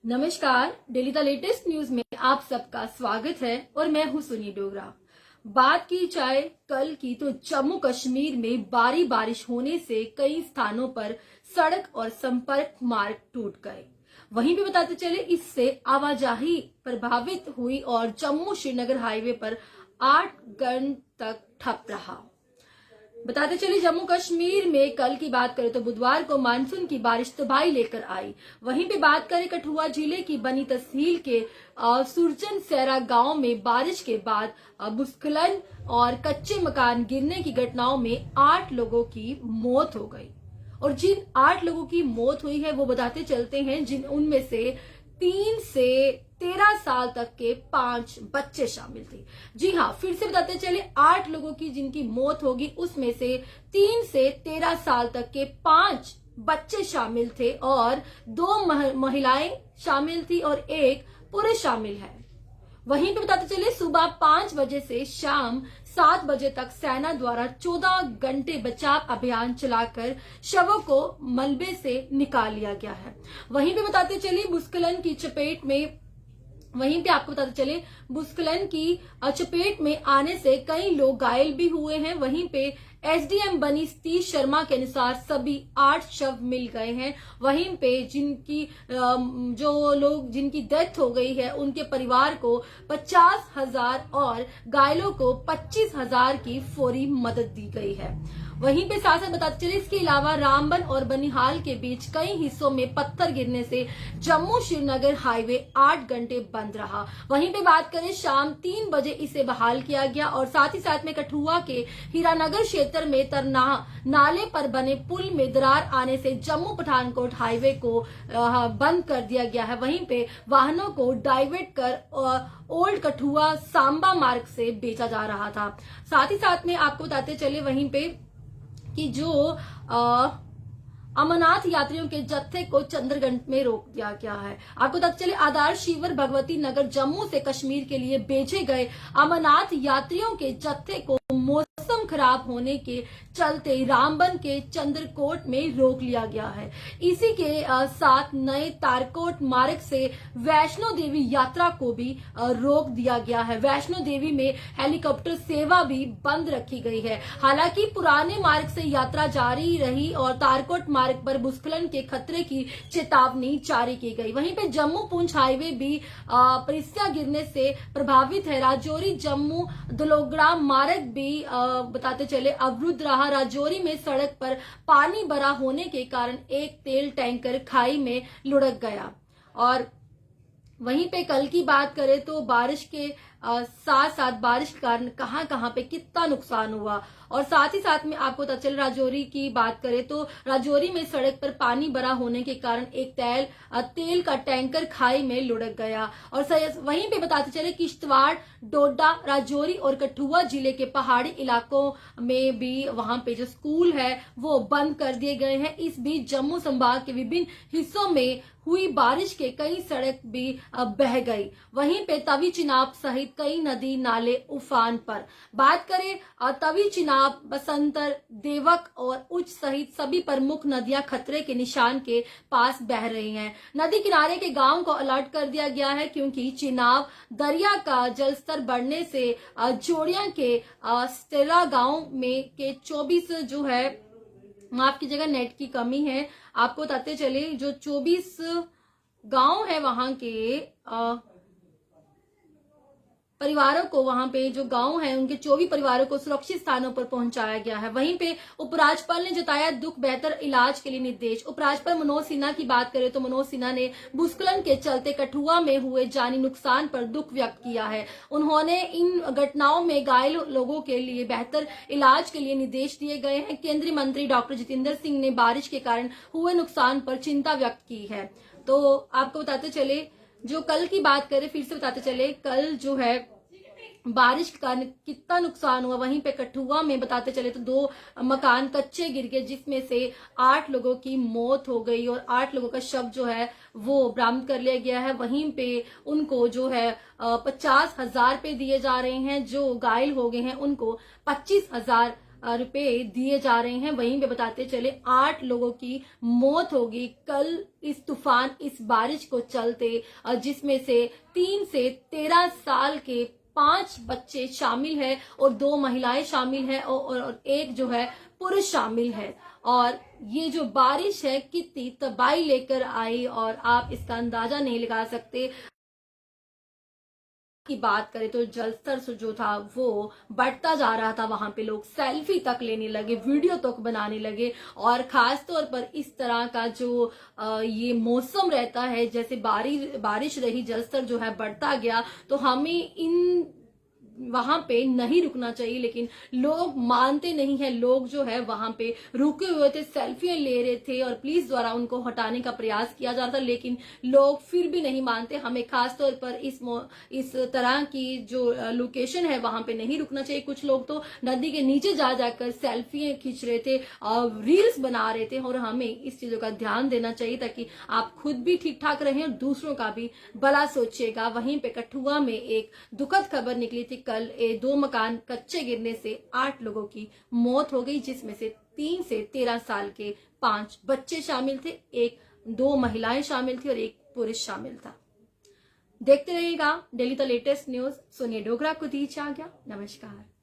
नमस्कार। Daily the latest news में आप सबका स्वागत है और मैं हूं सुनी डोगरा। बात की जाए कल की तो जम्मू कश्मीर में भारी बारिश होने से कई स्थानों पर सड़क और संपर्क मार्ग टूट गए। वहीं भी बताते चले इससे आवाजाही प्रभावित हुई और जम्मू श्रीनगर हाईवे पर 8 घंटे तक ठप रहा। बताते चले जम्मू कश्मीर में कल की बात करें तो बुधवार को मानसून की बारिश तबाही लेकर आई। वहीं पे बात करें कठुआ जिले की बनी तहसील के सुरजन सैरा गांव में बारिश के बाद भूस्खलन और कच्चे मकान गिरने की घटनाओं में 8 लोगों की मौत हो गई। और जिन 8 लोगों की मौत हुई है वो बताते चलते हैं जिन उनमें से 3 से 13 साल तक के 5 बच्चे शामिल थे। जी हाँ, फिर से बताते चले 8 लोगों की जिनकी मौत होगी उसमें से 3 से 13 साल तक के 5 बच्चे शामिल थे और 2 महिलाएं शामिल थी और 1 पुरुष शामिल है। वहीं पे बताते चले सुबह 5 बजे से शाम 7 बजे तक सेना द्वारा 14 घंटे बचाव अभियान चलाकर शवों को मलबे से निकाल लिया गया है। वहीं पे बताते चले भूस्खलन की चपेट में वहीं पे आपको बताते चले भूस्खलन की चपेट में आने से कई लोग घायल भी हुए हैं। वहीं पे एसडीएम बनी सतीश शर्मा के अनुसार सभी 8 शव मिल गए हैं। वहीं पे जिनकी डेथ हो गई है उनके परिवार को 50,000 और घायलों को 25,000 की फौरी मदद दी गई है। वहीं पे साथ साथ बताते चले इसके अलावा रामबन और बनिहाल के बीच कई हिस्सों में पत्थर गिरने से जम्मू श्रीनगर हाईवे 8 घंटे बंद रहा। वहीं पे बात करें शाम 3 बजे इसे बहाल किया गया और साथ ही साथ में कठुआ के हीरानगर क्षेत्र में तरना नाले पर बने पुल में दरार आने से जम्मू पठानकोट हाईवे को बंद कर दिया गया है। वहीं पे वाहनों को डाइवर्ट कर ओल्ड कठुआ सांबा मार्ग से बेचा जा रहा था। साथ ही साथ में आपको बताते चले वहीं पे कि जो अमरनाथ यात्रियों के जत्थे को चंद्रगढ़ में रोक दिया गया है। आपको पता चले आधार शिवर भगवती नगर जम्मू से कश्मीर के लिए भेजे गए अमरनाथ यात्रियों के जत्थे को मौसम खराब होने के चलते रामबन के चंद्रकोट में रोक लिया गया है। इसी के साथ नए तारकोट मार्ग से वैष्णो देवी यात्रा को भी रोक दिया गया है। वैष्णो देवी में हेलीकॉप्टर सेवा भी बंद रखी गई है। हालांकि पुराने मार्ग से यात्रा जारी रही और तारकोट मार्ग पर भूस्खलन के खतरे की चेतावनी जारी की गई। वहीं पे जम्मू पुंछ हाईवे भी परिस्थितियां गिरने से प्रभावित है। राजौरी जम्मू दलोगड़ा मार्ग भी बताते चले अवरुद्ध रहा। राजौरी में सड़क पर पानी भरा होने के कारण एक तेल टैंकर खाई में लुढ़क गया। और वहीं पे कल की बात करें तो बारिश के साथ साथ बारिश के कारण कहां कहां पे कितना नुकसान हुआ और साथ ही साथ में आपको पता चल राजौरी की बात करें तो राजौरी में सड़क पर पानी भरा होने के कारण एक तेल का टैंकर खाई में लुढ़क गया। और वहीं पे बताते चले किश्तवाड़, डोडा, राजौरी और कठुआ जिले के पहाड़ी इलाकों में भी वहां पे जो स्कूल है वो बंद कर दिए गए हैं। इस बीच जम्मू संभाग के विभिन्न हिस्सों में हुई बारिश के कई सड़क भी बह गई। वहीं पे तवी चिनाब सहित कई नदी नाले उफान पर। बात करें तवी चिनाब, बसंतर, देवक और उच्च सहित सभी प्रमुख नदियां खतरे के निशान के पास बह रही हैं। नदी किनारे के गांव को अलर्ट कर दिया गया है क्योंकि चिनाब दरिया का जलस्तर बढ़ने से जोड़िया के स्टेरा गांव में के 24 जो है माफ कीजिएगा नेट की कमी है। आपको बताते चले जो 24 गांव है वहां के परिवारों को वहां पे जो गांव है उनके 24 परिवारों को सुरक्षित स्थानों पर पहुंचाया गया है। वहीं पे उपराज्यपाल ने जताया दुख, बेहतर इलाज के लिए निर्देश। उपराज्यपाल मनोज सिन्हा की बात करें तो मनोज सिन्हा ने भूस्खलन के चलते कठुआ में हुए जानी नुकसान पर दुख व्यक्त किया है। उन्होंने इन घटनाओं में घायल लोगों के लिए बेहतर इलाज के लिए निर्देश दिए गए हैं। केंद्रीय मंत्री डॉक्टर जितेंद्र सिंह ने बारिश के कारण हुए नुकसान पर चिंता व्यक्त की है। तो आपको बताते चले जो कल की बात करें फिर से बताते चले कल जो है बारिश के कारण कितना नुकसान हुआ। वहीं पे कठुआ में बताते चले तो 2 मकान कच्चे गिर गए जिसमें से 8 लोगों की मौत हो गई और 8 लोगों का शव जो है वो बरामद कर लिया गया है। वहीं पे उनको जो है 50,000 रुपए दिए जा रहे हैं। जो घायल हो गए हैं उनको 25,000 रुपए दिए जा रहे हैं। वहीं पे बताते चले 8 लोगों की मौत होगी कल इस तूफान, इस बारिश को चलते, जिसमें से 3 से 13 साल के 5 बच्चे शामिल है और 2 महिलाएं शामिल है और एक जो है पुरुष शामिल है। और ये जो बारिश है कितनी तबाही लेकर आई और आप इसका अंदाजा नहीं लगा सकते। की बात करें तो जल स्तर जो था वो बढ़ता जा रहा था, वहां पे लोग सेल्फी तक लेने लगे, वीडियो तक बनाने लगे। और खास तौर पर इस तरह का जो ये मौसम रहता है, जैसे बारिश रही, जल स्तर जो है बढ़ता गया, तो हमें इन वहां पे नहीं रुकना चाहिए। लेकिन लोग मानते नहीं है, लोग जो है वहां पे रुके हुए थे, सेल्फियां ले रहे थे और पुलिस द्वारा उनको हटाने का प्रयास किया जा रहा था, लेकिन लोग फिर भी नहीं मानते। हमें खास तौर पर इस तरह की जो लोकेशन है वहां पे नहीं रुकना चाहिए। कुछ लोग तो नदी के नीचे जा जाकर सेल्फियां खींच रहे थे और रील्स बना रहे थे, और हमें इस चीजों का ध्यान देना चाहिए ताकि आप खुद भी ठीक ठाक रहें और दूसरों का भी भला सोचिएगा। वहीं पे कठुआ में एक दुखद खबर निकली थी कल, 2 मकान कच्चे गिरने से 8 लोगों की मौत हो गई, जिसमें से 3 से 13 साल के 5 बच्चे शामिल थे, 2 महिलाएं शामिल थी और 1 पुरुष शामिल था। देखते रहिएगा डेली द लेटेस्ट न्यूज। सुनिए डोगरा को दी आज्ञा। नमस्कार।